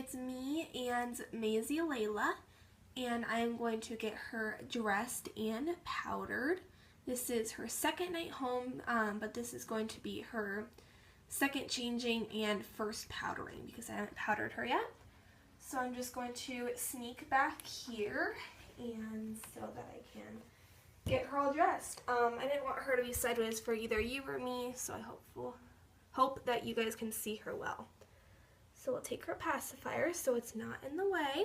it's me and Maisie Layla, and I'm going to get her dressed and powdered. This is her second night home, but this is going to be her second changing and first powdering because I haven't powdered her yet. So I'm just going to sneak back here and so that I can get her all dressed. I didn't want her to be sideways for either you or me, so I hope that you guys can see her well. So we'll take her pacifier so it's not in the way,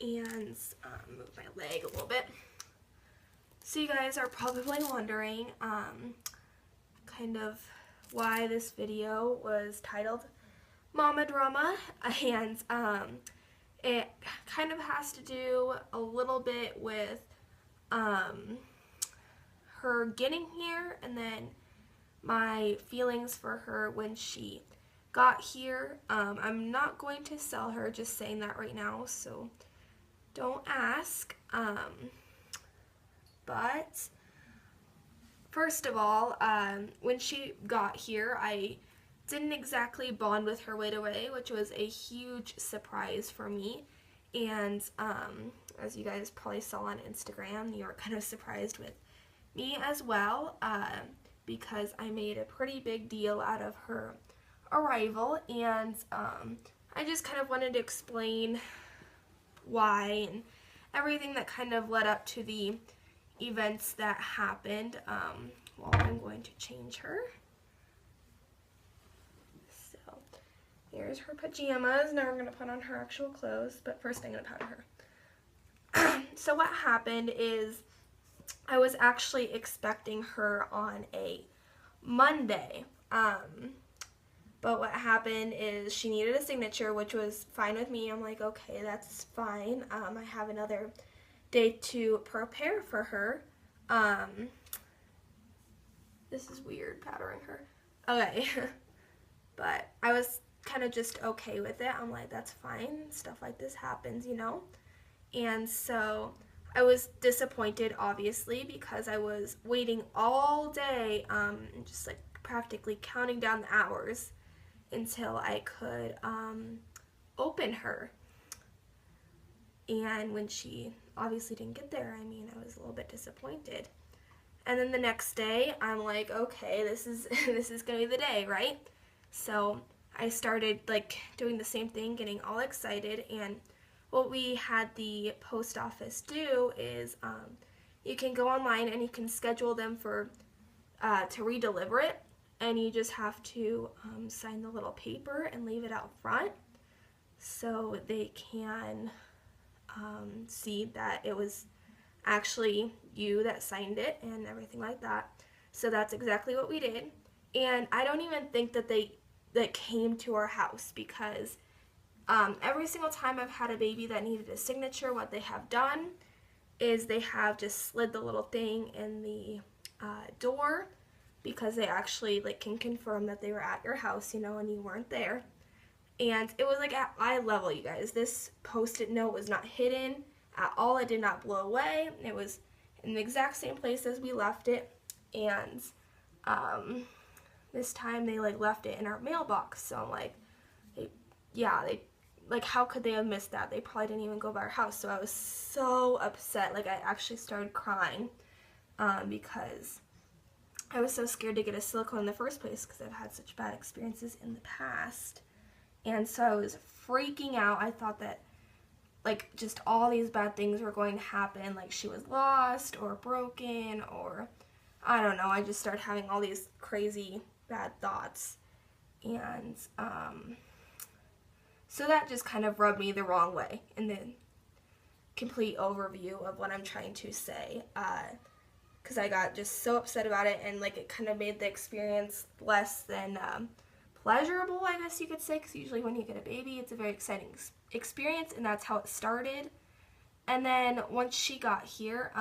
and move my leg a little bit. So you guys are probably wondering kind of why this video was titled Mama Drama, and it kind of has to do a little bit with her getting here and then my feelings for her when she got here. I'm not going to sell her, just saying that right now, so don't ask. But first of all, when she got here, I didn't exactly bond with her right away, which was a huge surprise for me. And as you guys probably saw on Instagram, you were kind of surprised with me as well, because I made a pretty big deal out of her arrival, and I just kind of wanted to explain why and everything that kind of led up to the events that happened. Well, I'm going to change her. So here's her pajamas. Now we're going to put on her actual clothes, but first I'm going to powder her. So what happened is I was actually expecting her on a Monday, but what happened is she needed a signature, which was fine with me. I'm like, okay, that's fine. I have another day to prepare for her. This is weird, powdering her. Okay, but I was kind of just okay with it. I'm like, that's fine. Stuff like this happens, you know? And so I was disappointed, obviously, because I was waiting all day, just like practically counting down the hours until I could open her. And when she obviously didn't get there, I mean, I was a little bit disappointed. And then the next day, I'm like, okay, this is gonna be the day, right? So I started like doing the same thing, getting all excited, and what we had the post office do is you can go online and you can schedule them for to redeliver it, and you just have to sign the little paper and leave it out front so they can see that it was actually you that signed it and everything like that. So that's exactly what we did, and I don't even think that that came to our house, because every single time I've had a baby that needed a signature, what they have done is they have just slid the little thing in the door, because they actually like can confirm that they were at your house, you know, and you weren't there. And it was like at eye level, you guys. This post-it note was not hidden at all. It did not blow away. It was in the exact same place as we left it. And this time they like left it in our mailbox. So I'm like, they like, how could they have missed that? They probably didn't even go by our house. So I was so upset. Like, I actually started crying because I was so scared to get a silicone in the first place, because I've had such bad experiences in the past. And so I was freaking out. I thought that like just all these bad things were going to happen, like she was lost or broken, or I don't know. I just started having all these crazy bad thoughts, and so that just kind of rubbed me the wrong way in the complete overview of what I'm trying to say, because I got just so upset about it, and like it kind of made the experience less than pleasurable, I guess you could say, because usually when you get a baby, it's a very exciting experience, and that's how it started. And then once she got here,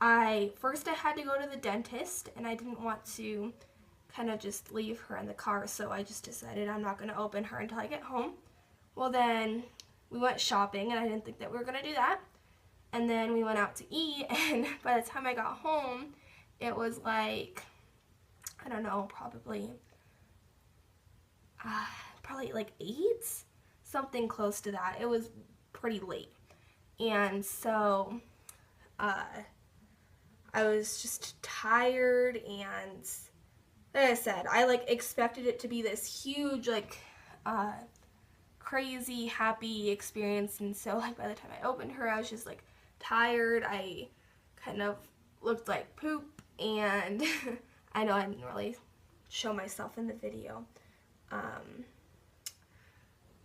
I had to go to the dentist, and I didn't want to kind of just leave her in the car, so I just decided I'm not going to open her until I get home. Well, then we went shopping, and I didn't think that we were going to do that. And then we went out to eat, and by the time I got home, it was like, I don't know, probably like 8, something close to that. It was pretty late. And so I was just tired, and like I said, I like expected it to be this huge, like crazy happy experience, and so like by the time I opened her, I was just like tired. I kind of looked like poop, and I know I didn't really show myself in the video.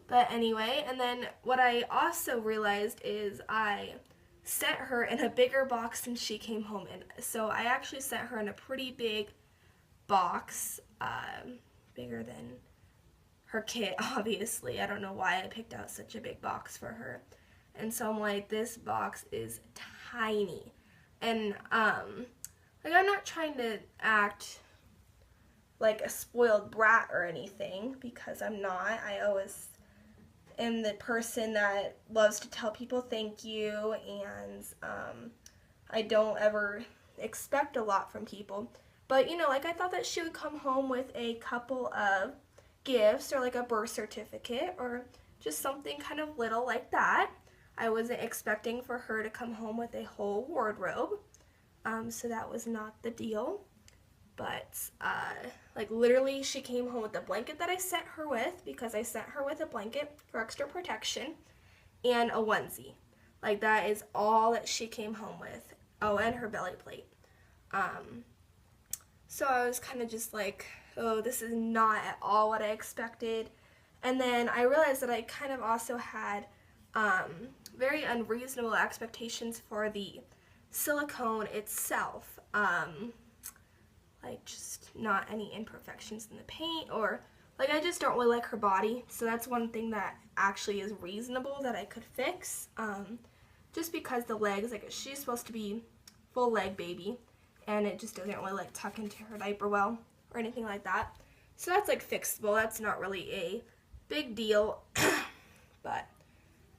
But anyway, and then what I also realized is I sent her in a bigger box than she came home in. So I actually sent her in a pretty big box, bigger than her kit, obviously. I don't know why I picked out such a big box for her. And so I'm like, this box is tiny. And, like, I'm not trying to act like a spoiled brat or anything, because I'm not. I always am the person that loves to tell people thank you, and I don't ever expect a lot from people. But, you know, like, I thought that she would come home with a couple of gifts, or like a birth certificate, or just something kind of little like that. I wasn't expecting for her to come home with a whole wardrobe, so that was not the deal. But, like, literally, she came home with the blanket that I sent her with, because I sent her with a blanket for extra protection, and a onesie. Like, that is all that she came home with. Oh, and her belly plate. So I was kind of just like, oh, this is not at all what I expected. And then I realized that I kind of also had very unreasonable expectations for the silicone itself. Like, just not any imperfections in the paint, or like, I just don't really like her body. So that's one thing that actually is reasonable that I could fix. Just because the legs, like, she's supposed to be full leg baby, and it just doesn't really like tuck into her diaper well or anything like that. So that's like fixable. That's not really a big deal. But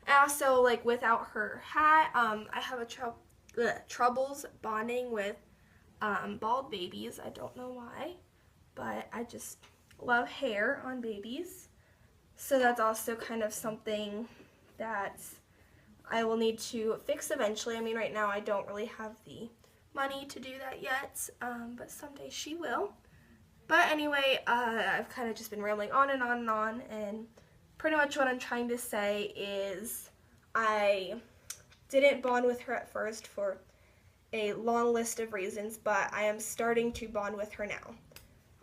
also, like, without her hat, I have troubles bonding with bald babies. I don't know why, but I just love hair on babies. So that's also kind of something that I will need to fix eventually. I mean, right now I don't really have the money to do that yet, but someday she will. But anyway, I've kind of just been rambling on and on and on, and pretty much what I'm trying to say is I didn't bond with her at first for a long list of reasons, but I am starting to bond with her now.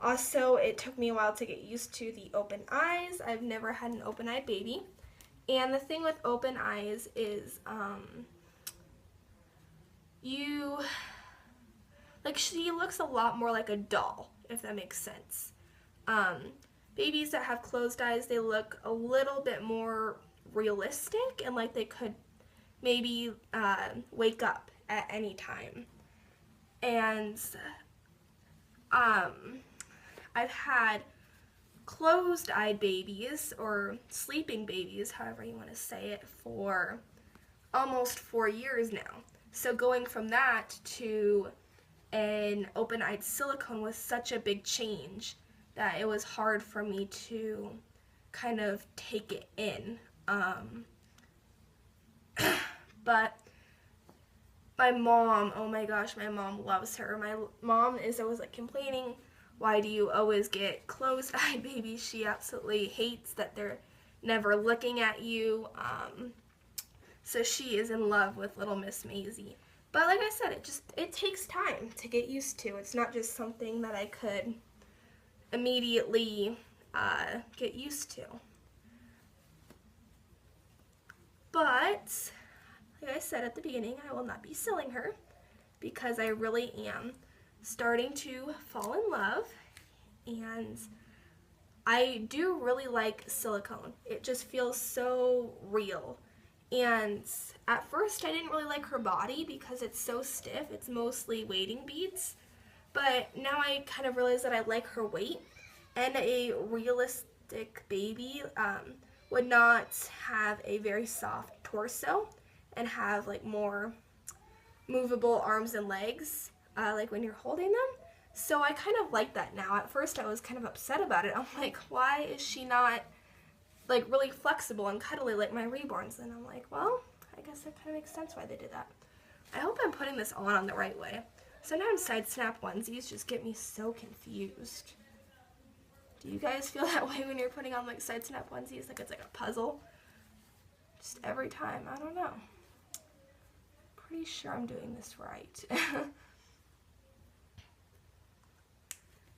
Also, it took me a while to get used to the open eyes. I've never had an open-eyed baby. And the thing with open eyes is, she looks a lot more like a doll, if that makes sense. Babies that have closed eyes, they look a little bit more realistic, and like they could maybe wake up at any time. And I've had closed-eyed babies, or sleeping babies, however you want to say it, for almost 4 years now. So going from that to an open-eyed silicone was such a big change that it was hard for me to kind of take it in. But my mom, oh my gosh, my mom loves her. My mom is always like complaining, why do you always get closed-eyed babies? She absolutely hates that they're never looking at you. So she is in love with little Miss Maisie. But like I said, it takes time to get used to. It's not just something that I could immediately get used to. But like I said at the beginning, I will not be selling her, because I really am starting to fall in love, and I do really like silicone. It just feels so real. And at first I didn't really like her body because it's so stiff. It's mostly weighting beads. But now I kind of realize that I like her weight, and a realistic baby would not have a very soft torso and have like more movable arms and legs, like when you're holding them. So I kind of like that now. At first I was kind of upset about it. I'm like, why is she not like really flexible and cuddly like my reborns. And I'm like, well, I guess that kind of makes sense why they did that. I hope I'm putting this on the right way. Sometimes side snap onesies just get me so confused. Do you guys feel that way when you're putting on like side snap onesies? Like it's like a puzzle? Just every time. I don't know. Pretty sure I'm doing this right.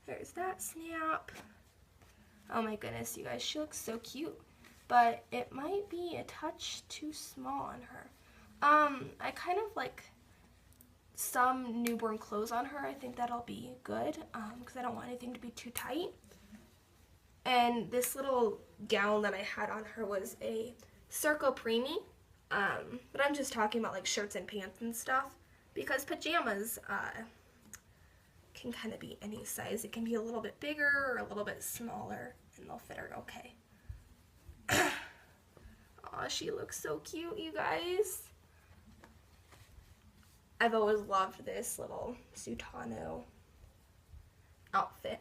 There's that snap. Oh my goodness, you guys, she looks so cute. But it might be a touch too small on her. I kind of like some newborn clothes on her. I think that'll be good because I don't want anything to be too tight. And this little gown that I had on her was a Circo Preemie. But I'm just talking about like shirts and pants and stuff because pajamas can kind of be any size. It can be a little bit bigger or a little bit smaller and they'll fit her okay. Aw, she looks so cute, you guys. I've always loved this little Sutano outfit.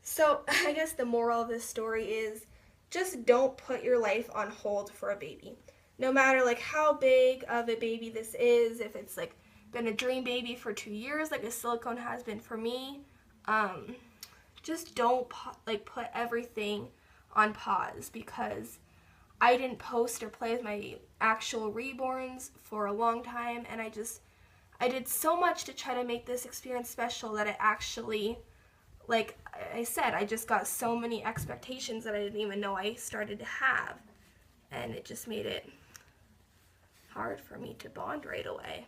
So I guess the moral of this story is just don't put your life on hold for a baby. No matter like how big of a baby this is, if it's like been a dream baby for 2 years like a Silicone has been for me, just don't like put everything on pause because I didn't post or play with my actual reborns for a long time, and I did so much to try to make this experience special that it actually, like I said, I just got so many expectations that I didn't even know I started to have, and it just made it hard for me to bond right away.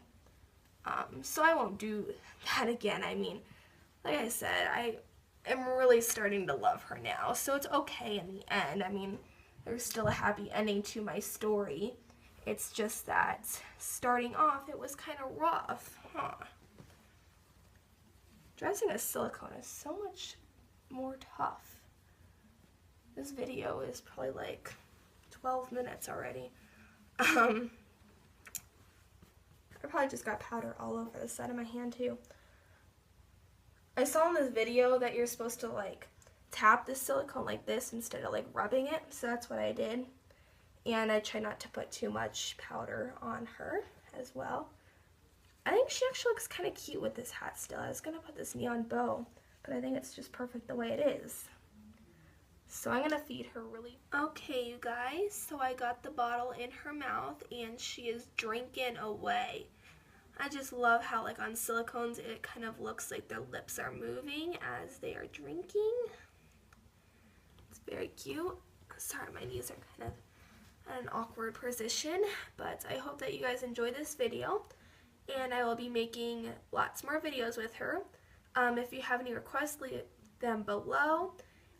So I won't do that again. I mean, like I said, I am really starting to love her now, so it's okay in the end. I mean, there's still a happy ending to my story. It's just that starting off, it was kind of rough, huh? Dressing a Silicone is so much more tough. This video is probably like 12 minutes already. I probably just got powder all over the side of my hand too. I saw in this video that you're supposed to like tap the silicone like this instead of like rubbing it, so that's what I did. And I try not to put too much powder on her as well. I think she actually looks kind of cute with this hat still. I was going to put this neon bow, but I think it's just perfect the way it is. So I'm going to feed her really... Okay, you guys, so I got the bottle in her mouth and she is drinking away. I just love how like on silicones it kind of looks like their lips are moving as they are drinking. It's very cute. Sorry, my knees are kind of at an awkward position, but I hope that you guys enjoy this video, and I will be making lots more videos with her. If you have any requests, leave them below.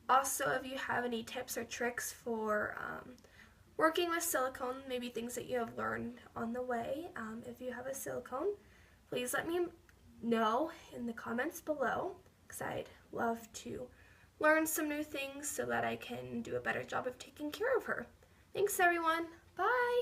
Also, if you have any tips or tricks for working with silicone, maybe things that you have learned on the way, if you have a silicone, please let me know in the comments below, because I'd love to learn some new things so that I can do a better job of taking care of her. Thanks everyone. Bye!